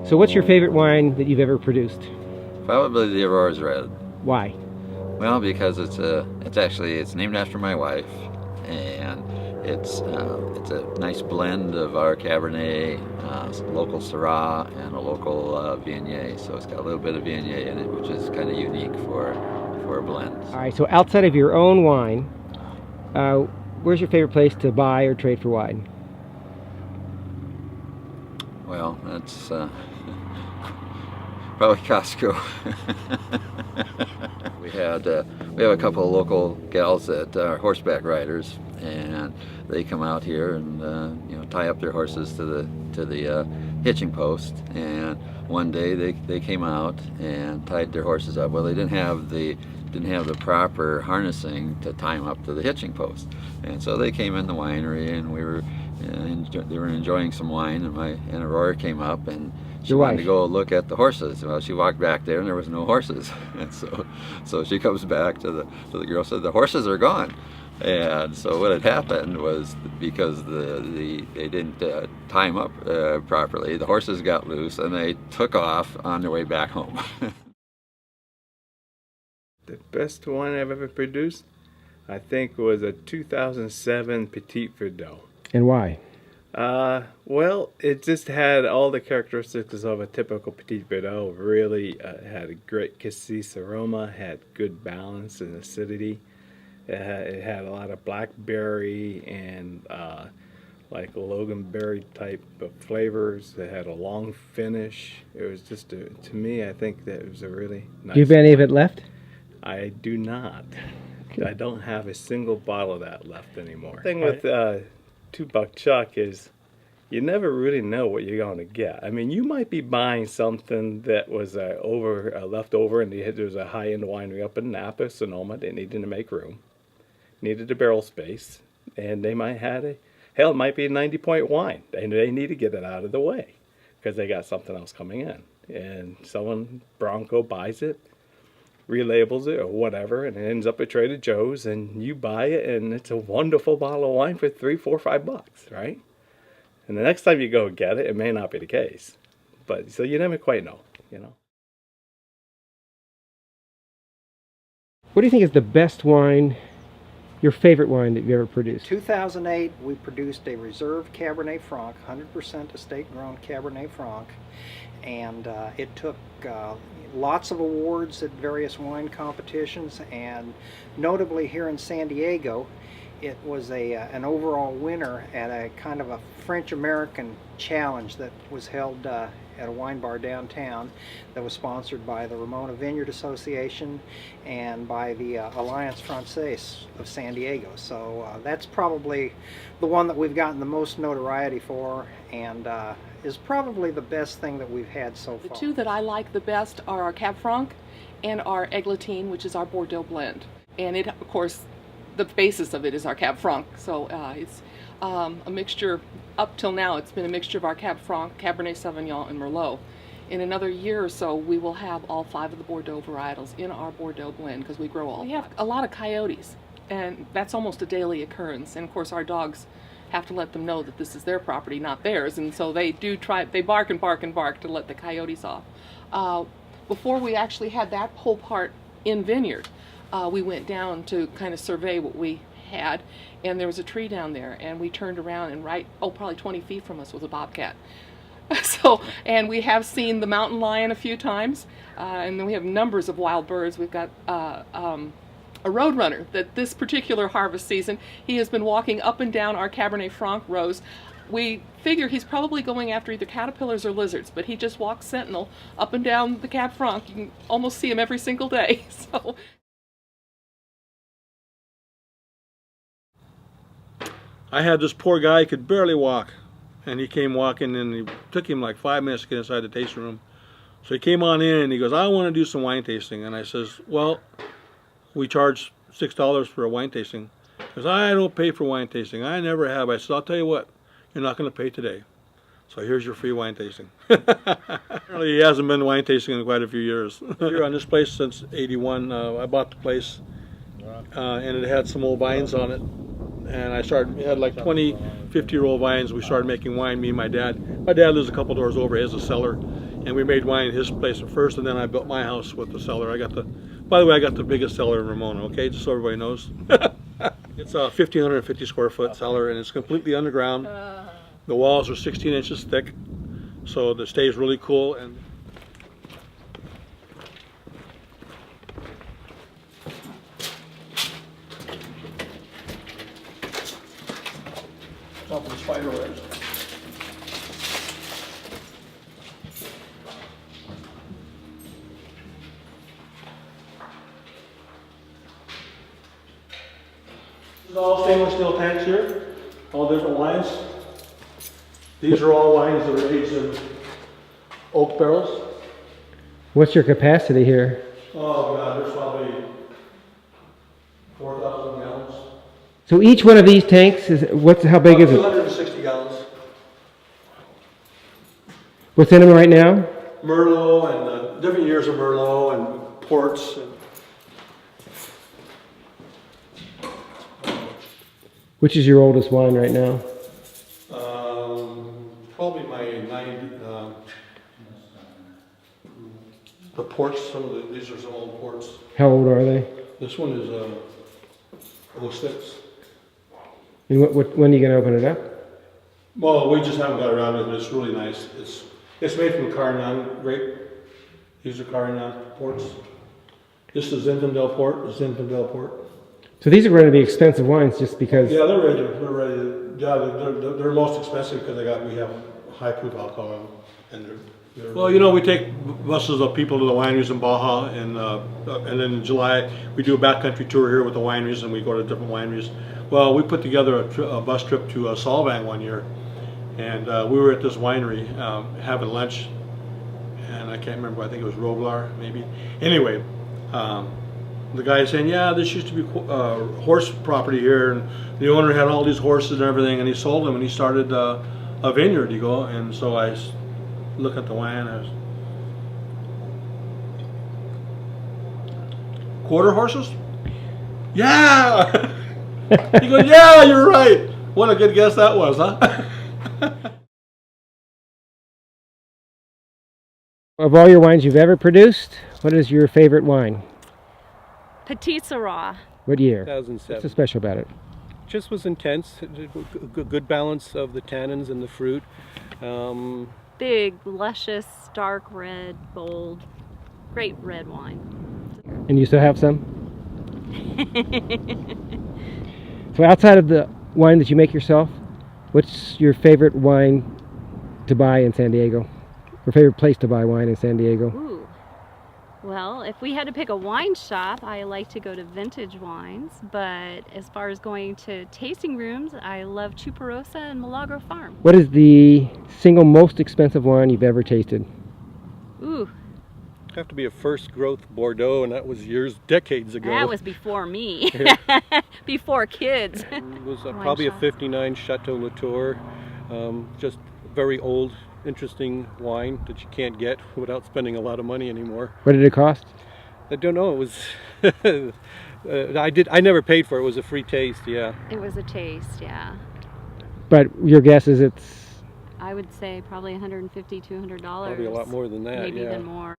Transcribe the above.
So what's your favorite wine that you've ever produced? Probably the Aurora's Red. Why? Well, because it's named after my wife, and it's a nice blend of our Cabernet, local Syrah, and a local Viognier. So it's got a little bit of Viognier in it, which is kind of unique for a blend. All right, so outside of your own wine, where's your favorite place to buy or trade for wine? Well, that's probably Costco. We have a couple of local gals that are horseback riders, and they come out here and tie up their horses to the hitching post. And one day they came out and tied their horses up. Well, they didn't have the proper harnessing to tie them up to the hitching post, and so they came in the winery, and they were enjoying some wine, and Aurora came up, and she wanted to go look at the horses. Well, she walked back there, and there was no horses, and so she comes back to the girl, said, "The horses are gone." And so what had happened was, because they didn't tie them up properly, the horses got loose, and they took off on their way back home. The best wine I've ever produced, I think, was a 2007 Petit Verdot. And why? Well, it just had all the characteristics of a typical Petit Verdot. Really had a great cassis aroma, had good balance and acidity. It had a lot of blackberry and like loganberry type of flavors. It had a long finish. It was just, to me, I think that it was a really nice. Do you have any of it left? I do not. Okay. I don't have a single bottle of that left anymore. The thing with $2 Chuck is you never really know what you're going to get. I mean, you might be buying something that was left over, and there's a high-end winery up in Napa, Sonoma. They needed to make room, needed a barrel space, and they might have it might be a 90-point wine, and they need to get it out of the way because they got something else coming in. And someone, Bronco, buys it, relabels it or whatever, and it ends up at Trader Joe's, and you buy it, and it's a wonderful bottle of wine for $3, $4, $5, right? And the next time you go get it, it may not be the case, but so you never quite know, What do you think is the best wine, your favorite wine that you've ever produced? 2008, we produced a Reserve Cabernet Franc, 100% estate-grown Cabernet Franc, and it took lots of awards at various wine competitions, and notably here in San Diego, it was an overall winner at a kind of a French-American challenge that was held at a wine bar downtown that was sponsored by the Ramona Vineyard Association and by the Alliance Francaise of San Diego. So that's probably the one that we've gotten the most notoriety for, and is probably the best thing that we've had so far. The two that I like the best are our Cab Franc and our Eglantine, which is our Bordeaux blend. And it, of course, the basis of it is our Cab Franc. So it's a mixture, up till now it's been a mixture of our Cab Franc, Cabernet Sauvignon, and Merlot. In another year or so, we will have all 5 of the Bordeaux varietals in our Bordeaux blend, because we grow all. We have a lot of coyotes, and that's almost a daily occurrence. And of course our dogs have to let them know that this is their property, not theirs, and so they bark and bark and bark to let the coyotes off. Before we actually had that whole part in vineyard, we went down to kind of survey what we had, and there was a tree down there, and we turned around, and probably 20 feet from us was a bobcat. So, and we have seen the mountain lion a few times, and then we have numbers of wild birds. We've got a roadrunner that this particular harvest season, he has been walking up and down our Cabernet Franc rows. We figure he's probably going after either caterpillars or lizards, but he just walks sentinel up and down the Cab Franc. You can almost see him every single day. So. I had this poor guy, he could barely walk, and he came walking, and it took him like 5 minutes to get inside the tasting room. So he came on in, and he goes, "I want to do some wine tasting." And I says, "Well, we charge $6 for a wine tasting." He goes, "I don't pay for wine tasting. I never have." I said, "I'll tell you what, you're not going to pay today. So here's your free wine tasting." Apparently he hasn't been wine tasting in quite a few years. Here on this place since '81. I bought the place, and it had some old vines on it. And we had like 20, 50-year-old vines. We started making wine, me and my dad. My dad lives a couple doors over, he has a cellar. and we made wine in his place at first, and then I built my house with the cellar. By the way, I got the biggest cellar in Ramona, okay, just so everybody knows. It's a 1,550 square foot cellar, and it's completely underground. The walls are 16 inches thick, so it stays really cool. And top of the spider webs. This is all stainless steel tanks here, all different wines. These are all wines that are aged in oak barrels. What's your capacity here? Oh God, there's probably 4,000 gallons. So each one of these tanks how big is it? 260 gallons. What's in them right now? Merlot and different years of Merlot and ports. Which is your oldest wine right now? Probably my the ports. These are some old ports. How old are they? This one is 06. And when are you going to open it up? Well, we just haven't got around to it, but it's really nice. It's made from Carignan grape. These are Carignan ports. This is Zinfandel port. So these are going to be expensive wines just because... Yeah, they're ready. They're most expensive because we have high proof alcohol in them. Well, you know, we take buses of people to the wineries in Baja, and then in July we do a backcountry tour here with the wineries, and we go to different wineries. Well, we put together a bus trip to Solvang one year, and we were at this winery having lunch, and I can't remember, I think it was Roblar maybe. Anyway, the guy is saying, yeah, this used to be horse property here, and the owner had all these horses and everything, and he sold them, and he started a vineyard, you go. And so I look at the wine, quarter horses? Yeah! He goes, yeah, you're right. What a good guess that was, huh? Of all your wines you've ever produced, what is your favorite wine? Petit Syrah. What year? 2007. What's so special about it? Just was intense. Good balance of the tannins and the fruit. Big, luscious, dark red, bold, great red wine. And you still have some? So outside of the wine that you make yourself, what's your favorite wine to buy in San Diego? Or favorite place to buy wine in San Diego? Ooh. Well, if we had to pick a wine shop, I like to go to Vintage Wines, but as far as going to tasting rooms, I love Chuparosa and Milagro Farm. What is the single most expensive wine you've ever tasted? Ooh. Have to be a first growth Bordeaux, and that was decades ago. That was before me. Before kids. It was probably a 59 Chateau Latour. Just very old, interesting wine that you can't get without spending a lot of money anymore. What did it cost? I don't know. It was I never paid for it. It was a free taste. Yeah. It was a taste, yeah. But your guess is it's... I would say probably $150, $200. Probably a lot more than that. Maybe yeah. even more.